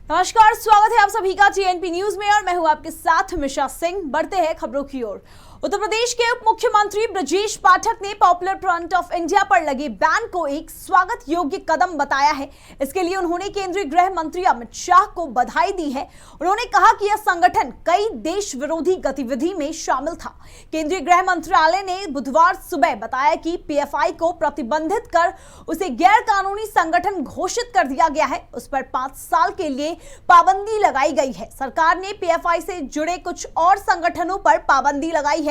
नमस्कार, स्वागत है आप सभी का टीएनपी न्यूज में और मैं हूं आपके साथ मिशा सिंह। बढ़ते हैं खबरों की ओर। उत्तर प्रदेश के उप मुख्यमंत्री ब्रजेश पाठक ने पॉपुलर फ्रंट ऑफ इंडिया पर लगे बैन को एक स्वागत योग्य कदम बताया है। इसके लिए उन्होंने केंद्रीय गृह मंत्री अमित शाह को बधाई दी है। उन्होंने कहा कि यह संगठन कई देश विरोधी गतिविधि में शामिल था। केंद्रीय गृह मंत्रालय ने बुधवार सुबह बताया कि पीएफआई को प्रतिबंधित कर उसे गैर कानूनी संगठन घोषित कर दिया गया है। उस पर 5 साल के लिए पाबंदी लगाई गई है। सरकार ने पीएफआई से जुड़े कुछ और संगठनों पर पाबंदी लगाई है।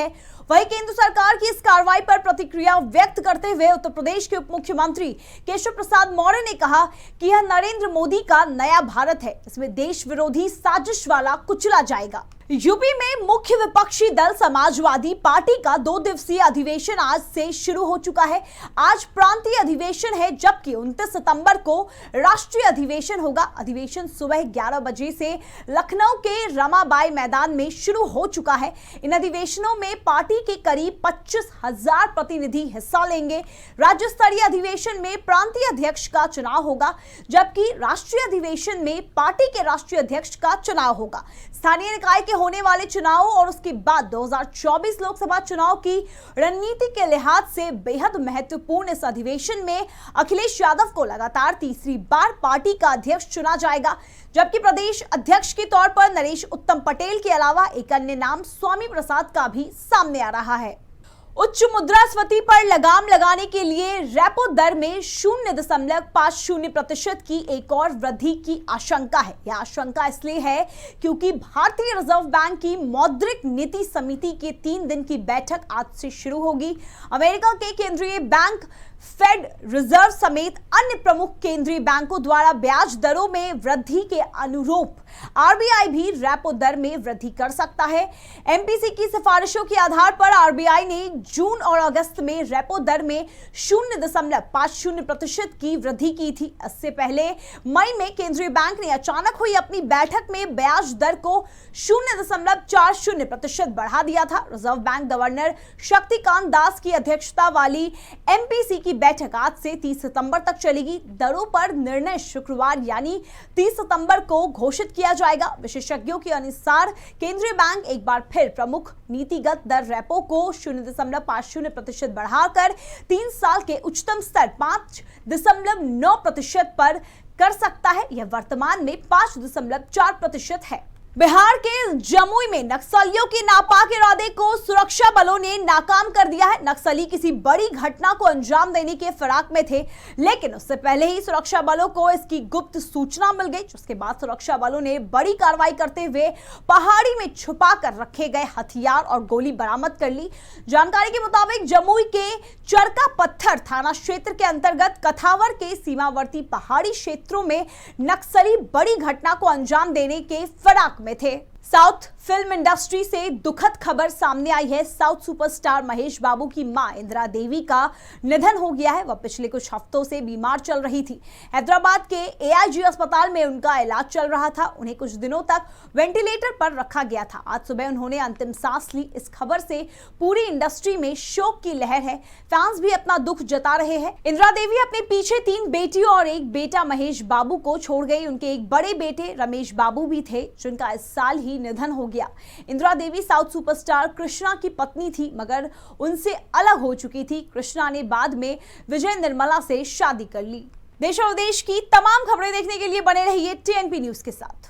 वहीं केंद्र सरकार की इस कार्रवाई पर प्रतिक्रिया व्यक्त करते हुए उत्तर प्रदेश के उप मुख्यमंत्री केशव प्रसाद मौर्य ने कहा कि यह नरेंद्र मोदी का नया भारत है। इसमें देश विरोधी साजिश वाला कुचला जाएगा। यूपी में मुख्य विपक्षी दल समाजवादी पार्टी का 2 दिवसीय अधिवेशन आज से शुरू हो चुका है। आज प्रांतीय अधिवेशन है, जबकि 29 सितंबर को राष्ट्रीय अधिवेशन होगा। अधिवेशन सुबह 11 बजे से लखनऊ के रमाबाई मैदान में शुरू हो चुका है। इन अधिवेशनों में पार्टी के करीब 25,000 प्रतिनिधि हिस्सा लेंगे। राज्य स्तरीय अधिवेशन में प्रांतीय अध्यक्ष का चुनाव होगा, जबकि राष्ट्रीय अधिवेशन में पार्टी के राष्ट्रीय अध्यक्ष का चुनाव होगा। स्थानीय निकाय के होने वाले चुनाव और उसके बाद 2024 लोकसभा चुनाव की रणनीति के लिहाज से बेहद महत्वपूर्ण इस अधिवेशन में अखिलेश यादव को लगातार तीसरी बार पार्टी का अध्यक्ष चुना जाएगा, जबकि प्रदेश अध्यक्ष के तौर पर नरेश उत्तम पटेल के अलावा एक अन्य नाम स्वामी प्रसाद का भी सामने आ रहा है। उच्च मुद्रास्फीति पर लगाम लगाने के लिए रेपो दर में 0.50% की एक और वृद्धि की आशंका है। यह आशंका इसलिए है क्योंकि भारतीय रिजर्व बैंक की मौद्रिक नीति समिति की 3 दिन की बैठक आज से शुरू होगी। अमेरिका के केंद्रीय बैंक फेड रिजर्व समेत अन्य प्रमुख केंद्रीय बैंकों द्वारा ब्याज दरों में वृद्धि के अनुरूप आरबीआई भी रेपो दर में वृद्धि कर सकता है। एमपीसी की सिफारिशों के आधार पर आरबीआई ने जून और अगस्त में रेपो दर में 0.50% की वृद्धि की थी। इससे पहले मई में केंद्रीय बैंक ने अचानक हुई अपनी बैठक में ब्याज दर को 0.40% बढ़ा दिया था। Reserve bank governor Shaktikanta Das की अध्यक्षता वाली एमपीसी की बैठक आज से 30 सितंबर तक चलेगी। दरों पर निर्णय शुक्रवार यानी 30 सितंबर को घोषित किया जाएगा। विशेषज्ञों के अनुसार केंद्रीय बैंक एक बार फिर प्रमुख नीतिगत दर रेपो को 0.50% बढ़ाकर 3 साल के उच्चतम स्तर 5.9% पर कर सकता है। यह वर्तमान में 5.4% है। बिहार के जमुई में नक्सलियों के नापाक इरादे को सुरक्षा बलों ने नाकाम कर दिया है। नक्सली किसी बड़ी घटना को अंजाम देने के फिराक में थे, लेकिन उससे पहले ही सुरक्षा बलों को इसकी गुप्त सूचना मिल गई, जिसके बाद सुरक्षा बलों ने बड़ी कार्रवाई करते हुए पहाड़ी में छुपा कर रखे गए हथियार और गोली बरामद कर ली। जानकारी के मुताबिक जमुई के चरका पत्थर थाना क्षेत्र के अंतर्गत कथावर के सीमावर्ती पहाड़ी क्षेत्रों में नक्सली बड़ी घटना को अंजाम देने के फिराक में थे। साउथ फिल्म इंडस्ट्री से दुखद खबर सामने आई है। साउथ सुपरस्टार महेश बाबू की मां इंदिरा देवी का निधन हो गया है। वह पिछले कुछ हफ्तों से बीमार चल रही थी। हैदराबाद के एआईजी अस्पताल में उनका इलाज चल रहा था। उन्हें कुछ दिनों तक वेंटिलेटर पर रखा गया था। आज सुबह उन्होंने अंतिम सांस ली। इस खबर से पूरी इंडस्ट्री में शोक की लहर है। फैंस भी अपना दुख जता रहे हैं। इंदिरा देवी अपने पीछे 3 बेटियों और एक बेटा महेश बाबू को छोड़ गई। उनके एक बड़े बेटे रमेश बाबू भी थे, जिनका इस साल ही निधन हो गया। इंदिरा देवी साउथ सुपरस्टार कृष्णा की पत्नी थी, मगर उनसे अलग हो चुकी थी। कृष्णा ने बाद में विजय निर्मला से शादी कर ली। देश और विदेश की तमाम खबरें देखने के लिए बने रहिए टीएनपी न्यूज के साथ।